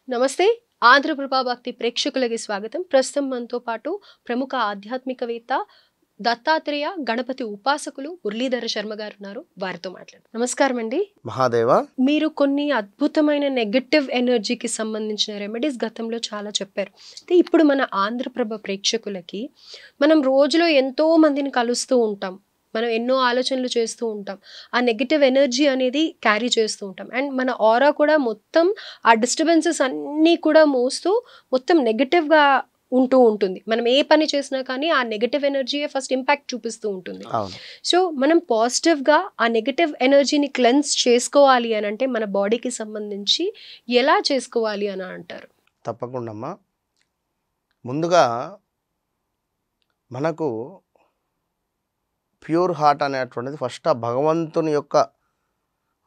నమస్తే ఆంధ్రప్రభ భక్తి ప్రేక్షకులకి స్వాగతం. ప్రస్తుతం మనతో పాటు ప్రముఖ ఆధ్యాత్మికవేత్త దత్తాత్రేయ గణపతి ఉపాసకులు మురళీధర శర్మ గారు ఉన్నారు. వారితో మాట్లాడదాం. నమస్కారం అండి. మహాదేవ. మీరు కొన్ని అద్భుతమైన నెగటివ్ ఎనర్జీకి సంబంధించిన రెమెడీస్ గతంలో చాలా చెప్పారు. ఇప్పుడు మన ఆంధ్రప్రభ ప్రేక్షకులకి మనం రోజులో ఎంతో మందిని కలుస్తూ ఉంటాం, మనం ఎన్నో ఆలోచనలు చేస్తూ ఉంటాం, ఆ నెగిటివ్ ఎనర్జీ అనేది క్యారీ చేస్తూ ఉంటాం. అండ్ మన ఆరా కూడా మొత్తం ఆ డిస్టర్బెన్సెస్ అన్నీ కూడా మోస్తూ మొత్తం నెగిటివ్గా ఉంటూ ఉంటుంది. మనం ఏ పని చేసినా కానీ ఆ నెగిటివ్ ఎనర్జీయే ఫస్ట్ ఇంపాక్ట్ చూపిస్తూ ఉంటుంది. సో మనం పాజిటివ్గా ఆ నెగిటివ్ ఎనర్జీని క్లెన్స్ చేసుకోవాలి అని అంటే మన బాడీకి సంబంధించి ఎలా చేసుకోవాలి అని అంటారు? తప్పకుండా అమ్మా. ముందుగా మనకు ప్యూర్ హార్ట్ అనేటువంటిది ఫస్ట్ ఆ భగవంతుని యొక్క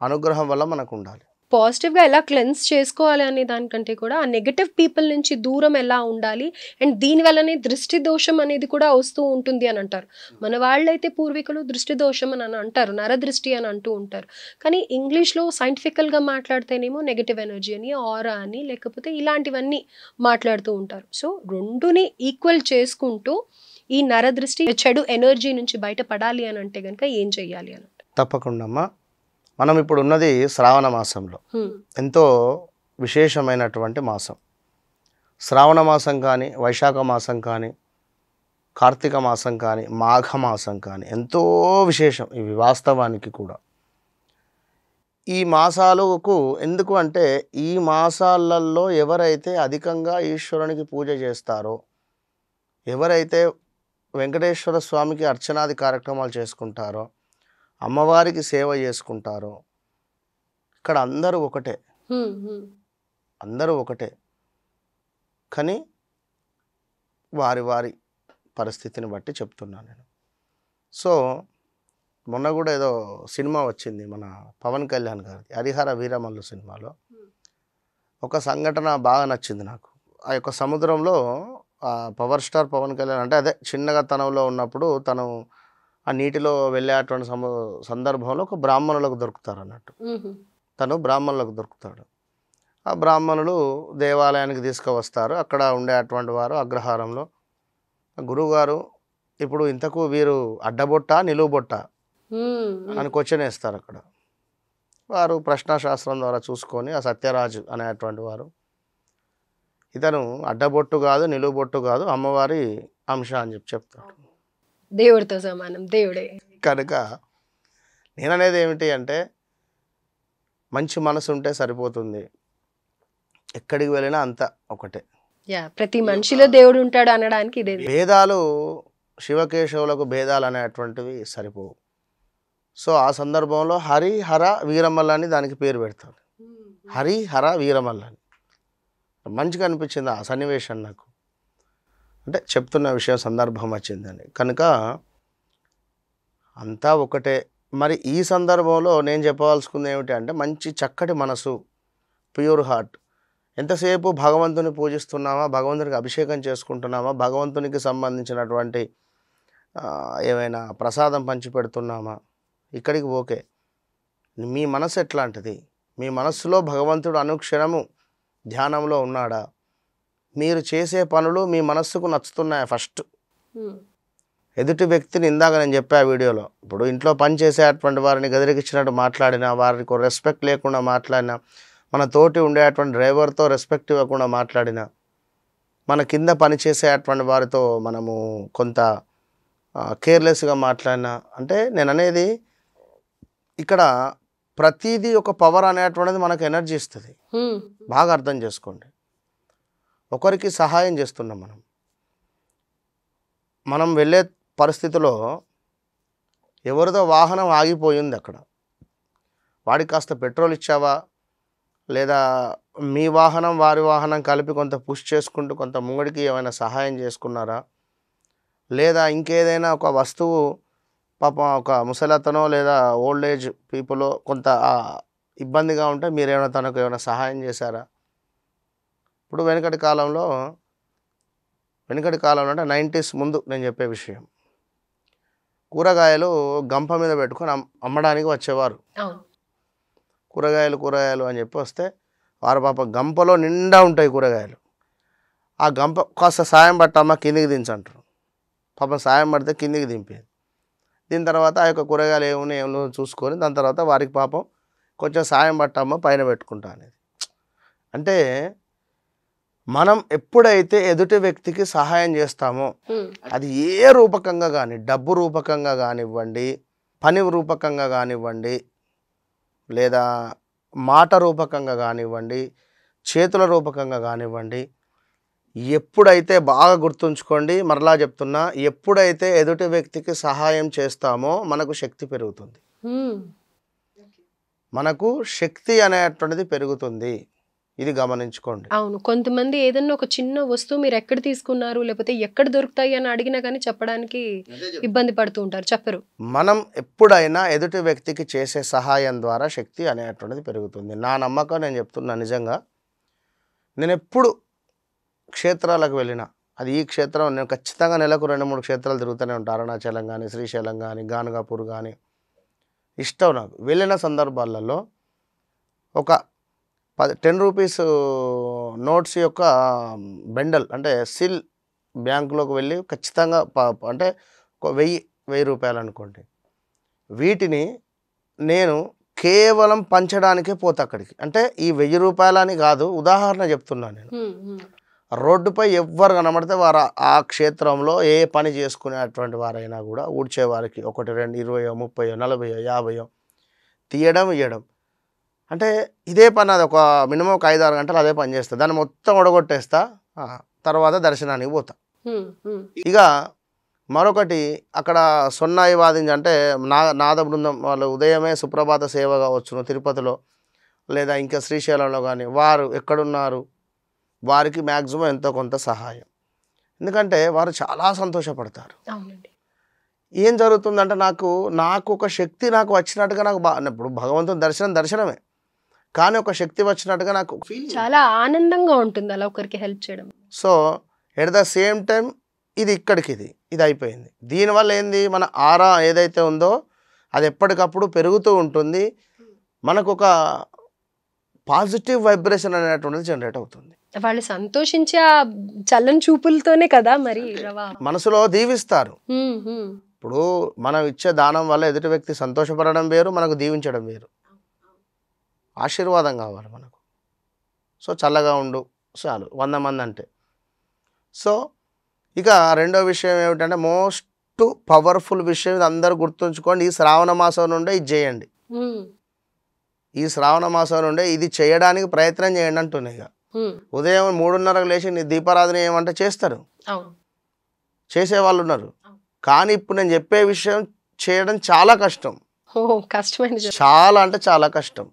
అనుగ్రహం వల్ల మనకు ఉండాలి. పాజిటివ్గా ఎలా క్లెన్స్ చేసుకోవాలి అనే దానికంటే కూడా ఆ నెగటివ్ పీపుల్ నుంచి దూరం ఎలా ఉండాలి, అండ్ దీనివల్లనే దృష్టి దోషం అనేది కూడా వస్తూ ఉంటుంది అని అంటారు. మన వాళ్ళైతే పూర్వీకులు దృష్టి దోషం అని అంటారు, నరదృష్టి అని అంటూ ఉంటారు. కానీ ఇంగ్లీష్లో సైంటిఫికల్గా మాట్లాడితేనేమో నెగటివ్ ఎనర్జీ అని, ఆరా అని, లేకపోతే ఇలాంటివన్నీ మాట్లాడుతూ ఉంటారు. సో రెండుని ఈక్వల్ చేసుకుంటూ ఈ నరదృష్టి చెడు ఎనర్జీ నుంచి బయటపడాలి అని అంటే కనుక ఏం చెయ్యాలి అని? తప్పకుండా అమ్మా. మనం ఇప్పుడు ఉన్నది శ్రావణ మాసంలో, ఎంతో విశేషమైనటువంటి మాసం. శ్రావణ మాసం కానీ, వైశాఖ మాసం కానీ, కార్తీక మాసం కానీ, మాఘ మాసం కానీ ఎంతో విశేషం ఇవి వాస్తవానికి కూడా. ఈ మాసాలకు ఎందుకు అంటే ఈ మాసాలలో ఎవరైతే అధికంగా ఈశ్వరునికి పూజ చేస్తారో, ఎవరైతే వెంకటేశ్వర స్వామికి అర్చనాది కార్యక్రమాలు చేసుకుంటారో, అమ్మవారికి సేవ చేసుకుంటారో, ఇక్కడ అందరూ ఒకటే, అందరూ ఒకటే. కానీ వారి వారి పరిస్థితిని బట్టి చెప్తున్నాను నేను. సో మొన్న కూడా ఏదో సినిమా వచ్చింది మన పవన్ కళ్యాణ్ గారి హరిహర వీరమల్లు సినిమాలో ఒక సంఘటన బాగా నచ్చింది నాకు. ఆ యొక్క సముద్రంలో పవర్ స్టార్ పవన్ కళ్యాణ్ అంటే అదే చిన్నగా తనంలో ఉన్నప్పుడు తను ఆ నీటిలో వెళ్ళేటువంటి సందర్భంలో ఒక బ్రాహ్మణులకు దొరుకుతారు అన్నట్టు. తను బ్రాహ్మణులకు దొరుకుతాడు. ఆ బ్రాహ్మణులు దేవాలయానికి తీసుకువస్తారు. అక్కడ ఉండేటువంటి వారు అగ్రహారంలో గురువుగారు ఇప్పుడు ఇంతకు వీరు అడ్డబొట్ట నిలువుబొట్ట అని క్వశ్చన్ వేస్తారు. అక్కడ వారు ప్రశ్నాశాస్త్రం ద్వారా చూసుకొని ఆ సత్యరాజు అనేటువంటి వారు ఇతను అడ్డబొట్టు కాదు నిలువుబొట్టు కాదు అమ్మవారి అంశ అని చెప్తాడు. దేవుడితో సమానం, దేవుడే. కనుక నేననేది ఏమిటి అంటే మంచి మనసు ఉంటే సరిపోతుంది, ఎక్కడికి వెళ్ళినా అంతా ఒకటే. ప్రతి మనిషిలో దేవుడు ఉంటాడు అనడానికి ఇదే. భేదాలు శివకేశవులకు భేదాలు అనేటువంటివి సరిపోవు. సో ఆ సందర్భంలో హరిహర వీరమల్ల అని దానికి పేరు పెడతాడు. హరిహర వీరమల్ల అని మంచిగా అనిపించింది ఆ సన్నివేశం నాకు. అంటే చెప్తున్న విషయం సందర్భం వచ్చిందని కనుక అంతా ఒకటే. మరి ఈ సందర్భంలో నేను చెప్పవలసుకుంది ఏమిటి అంటే మంచి చక్కటి మనసు, ప్యూర్ హార్ట్. ఎంతసేపు భగవంతుని పూజిస్తున్నామా, భగవంతునికి అభిషేకం చేసుకుంటున్నామా, భగవంతునికి సంబంధించినటువంటి ఏమైనా ప్రసాదం పంచిపెడుతున్నామా, ఇక్కడికి ఓకే. మీ మనసు ఎట్లాంటిది, మీ మనస్సులో భగవంతుడు అనుక్షణము ధ్యానంలో ఉన్నాడా, మీరు చేసే పనులు మీ మనస్సుకు నచ్చుతున్నాయా ఫస్ట్. ఎదుటి వ్యక్తిని ఇందాక నేను చెప్పా వీడియోలో, ఇప్పుడు ఇంట్లో పని చేసేటువంటి వారిని గదిరికిచ్చినట్టు మాట్లాడినా, వారికి రెస్పెక్ట్ లేకుండా మాట్లాడినా, మన తోటి ఉండేటువంటి డ్రైవర్తో రెస్పెక్ట్ ఇవ్వకుండా మాట్లాడినా, మన కింద పని చేసేటువంటి వారితో మనము కొంత కేర్లెస్గా మాట్లాడినా, అంటే నేను అనేది ఇక్కడ ప్రతిదీ ఒక పవర్ అనేటువంటిది మనకు ఎనర్జీ ఇస్తుంది. బాగా అర్థం చేసుకోండి. ఒకరికి సహాయం చేస్తున్నాం మనం వెళ్ళే పరిస్థితిలో ఎవరిదో వాహనం ఆగిపోయింది, అక్కడ వాడికి కాస్త పెట్రోల్ ఇచ్చావా, లేదా మీ వాహనం వారి వాహనం కలిపి కొంత పుష్ చేసుకుంటూ కొంత ముంగడికి ఏమైనా సహాయం చేసుకున్నారా, లేదా ఇంకేదైనా ఒక వస్తువు పాపం ఒక ముసలతనో లేదా ఓల్డ్ ఏజ్ పీపుల్ కొంత ఇబ్బందిగా ఉంటే మీరేమైనా తనకు ఏమైనా సహాయం చేశారా? ఇప్పుడు వెనుకటి కాలంలో అంటే 90s ముందు నేను చెప్పే విషయం, కూరగాయలు గంప మీద పెట్టుకొని అమ్మడానికి వచ్చేవారు. కూరగాయలు అని చెప్పి వస్తే వారు పాప గంపలో నిండా ఉంటాయి కూరగాయలు. ఆ గంప కాస్త సాయం పట్టమ్మా కిందికి దించంటారు. పాపం సాయం పడితే కిందికి దింపేది. దీని తర్వాత ఆ యొక్క కూరగాయలు ఏమో చూసుకొని దాని తర్వాత వారికి పాపం కొంచెం సాయం పట్టమ్మా పైన పెట్టుకుంటా అనేది. అంటే మనం ఎప్పుడైతే ఎదుటి వ్యక్తికి సహాయం చేస్తామో అది ఏ రూపకంగా కానీ, డబ్బు రూపకంగా కానివ్వండి, పని రూపకంగా కానివ్వండి, లేదా మాట రూపకంగా కానివ్వండి, చేతుల రూపకంగా కానివ్వండి, ఎప్పుడైతే బాగా గుర్తుంచుకోండి, మరలా చెప్తున్నా, ఎప్పుడైతే ఎదుటి వ్యక్తికి సహాయం చేస్తామో మనకు శక్తి పెరుగుతుంది. మనకు శక్తి అనేటువంటిది పెరుగుతుంది. ఇది గమనించుకోండి. అవును, కొంతమంది ఏదన్నా ఒక చిన్న వస్తువు మీరు ఎక్కడ తీసుకున్నారు లేకపోతే ఎక్కడ దొరుకుతాయి అని అడిగినా కానీ చెప్పడానికి ఇబ్బంది పడుతూ ఉంటారు, చెప్పరు. మనం ఎప్పుడైనా ఎదుటి వ్యక్తికి చేసే సహాయం ద్వారా శక్తి అనేటువంటిది పెరుగుతుంది. నా నమ్మకం నేను చెప్తున్నా. నిజంగా నేను ఎప్పుడు క్షేత్రాలకు వెళ్ళినా, అది ఈ క్షేత్రం, నేను ఖచ్చితంగా నెలకు 2-3 క్షేత్రాలు తిరుగుతూనే ఉంటాను. అరుణాచలం కానీ, శ్రీశైలం కానీ, గానగాపూర్ కానీ, ఇష్టం నాకు. వెళ్ళిన సందర్భాలలో ఒక 10 రూపీస్ నోట్స్ యొక్క బెండల్, అంటే సిల్ బ్యాంకులోకి వెళ్ళి ఖచ్చితంగా అంటే ఒక 1000 రూపాయలు అనుకోండి, వీటిని నేను కేవలం పంచడానికే పోతా అక్కడికి. అంటే ఈ 1000 రూపాయలని కాదు, ఉదాహరణ చెప్తున్నాను నేను. రోడ్డుపై ఎవ్వరు కనబడితే వారు ఆ క్షేత్రంలో ఏ పని చేసుకునేటువంటి వారైనా కూడా ఊడ్చేవారికి 1, 2, 20, 30, 40, 50 తీయడం, ఇవ్వడం. అంటే ఇదే పని, అది ఒక మినిమం ఒక 5-6 గంటలు అదే పని చేస్తా. దాన్ని మొత్తం ఒడగొట్టేస్తా, తర్వాత దర్శనానికి పోతా. ఇక మరొకటి, అక్కడ సొన్నాయి వాదించి, అంటే నాద బృందం వాళ్ళు ఉదయమే సుప్రభాత సేవ కావచ్చును తిరుపతిలో, లేదా ఇంకా శ్రీశైలంలో కానీ, వారు ఎక్కడున్నారు వారికి మ్యాక్సిమం ఎంతో కొంత సహాయం. ఎందుకంటే వారు చాలా సంతోషపడతారు. ఏం జరుగుతుందంటే నాకు ఒక శక్తి నాకు వచ్చినట్టుగా, నాకు ఇప్పుడు భగవంతుని దర్శనమే, కానీ ఒక శక్తి వచ్చినట్టుగా నాకు చాలా ఆనందంగా ఉంటుంది అలా ఒకరికి హెల్ప్ చేయడం. So at the same time ఇది ఇక్కడికి ఇది అయిపోయింది. దీనివల్ల ఏంది, మన ఆరా ఏదైతే ఉందో అది ఎప్పటికప్పుడు పెరుగుతూ ఉంటుంది. మనకు ఒక పాజిటివ్ వైబ్రేషన్ అనేటువంటిది జనరేట్ అవుతుంది. వాళ్ళు సంతోషించే ఆ చల్లని చూపులతోనే కదా మరి మనసులో దీవిస్తారు. ఇప్పుడు మనం ఇచ్చే దానం వల్ల ఎదుటి వ్యక్తి సంతోషపడడం వేరు, మనకు దీవించడం వేరు. ఆశీర్వాదం కావాలి మనకు. సో చల్లగా ఉండు చాలు 100 మంది అంటే. సో ఇక రెండో విషయం ఏమిటంటే, మోస్ట్ పవర్ఫుల్ విషయం, ఇది అందరూ గుర్తుంచుకోండి. ఈ శ్రావణ మాసం నుండే ఇది చేయండి. ఈ శ్రావణ మాసం నుండే ఇది చేయడానికి ప్రయత్నం చేయండి అంటున్నాయి. ఇక ఉదయం 3:30కు లేచి నీ దీపారాధన ఏమంటే చేస్తారు, చేసేవాళ్ళు ఉన్నారు. కానీ ఇప్పుడు నేను చెప్పే విషయం చేయడం చాలా కష్టం. చాలా అంటే చాలా కష్టం.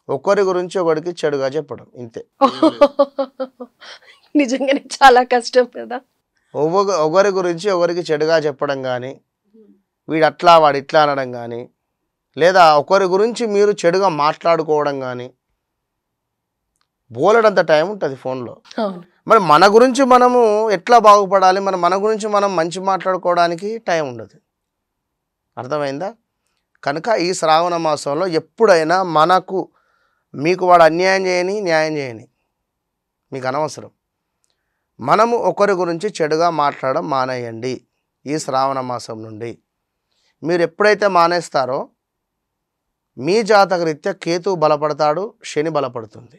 ఒకరి గురించి ఒకరికి చెడుగా చెప్పడం, ఇంతే. నిజంగానే చాలా కష్టం కదా. ఒకరి గురించి ఒకరికి చెడుగా చెప్పడం కానీ, వీడు అట్లా వాడు ఇట్లా అనడం కానీ, లేదా ఒకరి గురించి మీరు చెడుగా మాట్లాడుకోవడం కానీ, బోలెడంత టైం ఉంటుంది ఫోన్లో. మరి మన గురించి మనము ఎట్లా బాగుపడాలి, మన గురించి మనం మంచి మాట్లాడుకోవడానికి టైం ఉండదు. అర్థమైందా? కనుక ఈ శ్రావణ మాసంలో ఎప్పుడైనా మీకు వాడు అన్యాయం చేయని, న్యాయం చేయని, మీకు అనవసరం. మనము ఒకరి గురించి చెడుగా మాట్లాడడం మానేయండి. ఈ శ్రావణ మాసం నుండి మీరు ఎప్పుడైతే మానేస్తారో మీ జాతక రీత్యా కేతు బలపడతాడు, శని బలపడుతుంది.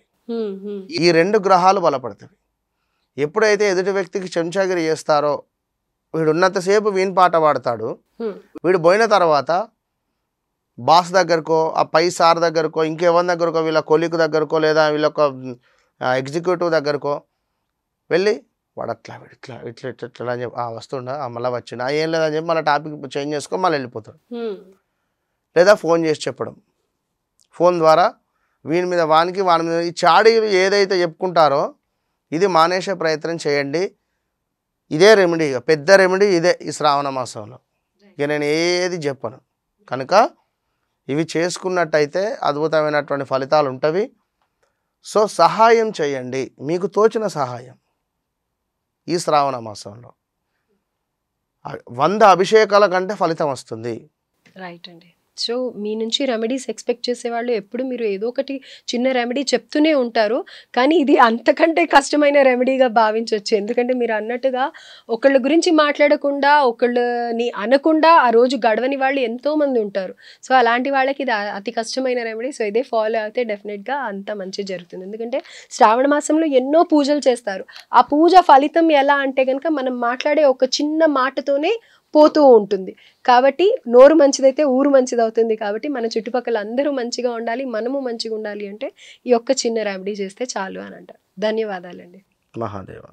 ఈ 2 గ్రహాలు బలపడతాయి. ఎప్పుడైతే ఎదుటి వ్యక్తికి చెంచాగిరి చేస్తారో, వీడు ఉన్నంతసేపు వీని పాట పాడతాడు. వీడు పోయిన తర్వాత బాస్ దగ్గరకో, ఆ పై సార్ దగ్గరకో, ఇంకెవరి దగ్గరకో, వీళ్ళ కొలీగ్ దగ్గరకో, లేదా వీళ్ళొక ఎగ్జిక్యూటివ్ దగ్గరకో వెళ్ళి వాడు అట్లా ఇట్లా ఇట్లా ఇట్లా అని చెప్పి వస్తుండ మళ్ళీ వచ్చిండ ఏం లేదని చెప్పి మళ్ళీ టాపిక్ చేంజ్ చేసుకొని మళ్ళీ వెళ్ళిపోతాడు. లేదా ఫోన్ చేసి చెప్పడం, ఫోన్ ద్వారా వీని మీద వాని మీద ఈ చాడీలు ఏదైతే చెప్పుకుంటారో ఇది మానేసే ప్రయత్నం చేయండి. ఇదే రెమెడీ, పెద్ద రెమెడీ ఇదే ఈ శ్రావణ మాసంలో. ఇక నేను ఏది చెప్పను. కనుక ఇవి చేసుకున్నట్టయితే అద్భుతమైనటువంటి ఫలితాలు ఉంటవి. సో సహాయం చేయండి, మీకు తోచిన సహాయం. ఈ శ్రావణ మాసంలో 100 అభిషేకాల కంటే ఫలితం వస్తుంది. రైట్ అండి. సో మీ నుంచి రెమెడీస్ ఎక్స్పెక్ట్ చేసేవాళ్ళు ఎప్పుడు మీరు ఏదో ఒకటి చిన్న రెమెడీ చెప్తూనే ఉంటారు, కానీ ఇది అంతకంటే కష్టమైన రెమెడీగా భావించవచ్చు. ఎందుకంటే మీరు అన్నట్టుగా ఒకళ్ళ గురించి మాట్లాడకుండా, ఒకళ్ళని అనకుండా ఆ రోజు గడవని వాళ్ళు ఎంతోమంది ఉంటారు. సో అలాంటి వాళ్ళకి ఇది అతి కష్టమైన రెమెడీ. సో ఇదే ఫాలో అయితే డెఫినెట్గా అంత మంచి జరుగుతుంది. ఎందుకంటే శ్రావణ మాసంలో ఎన్నో పూజలు చేస్తారు. ఆ పూజ ఫలితం ఎలా అంటే కనుక మనం మాట్లాడే ఒక చిన్న మాటతోనే పోతూ ఉంటుంది. కాబట్టి నోరు మంచిదైతే ఊరు మంచిది అవుతుంది. కాబట్టి మన చుట్టుపక్కల అందరూ మంచిగా ఉండాలి, మనము మంచిగా ఉండాలి అంటే ఈ ఒక్క చిన్న రెమెడీ చేస్తే చాలు అని అంటారు. ధన్యవాదాలండి. మహాదేవ.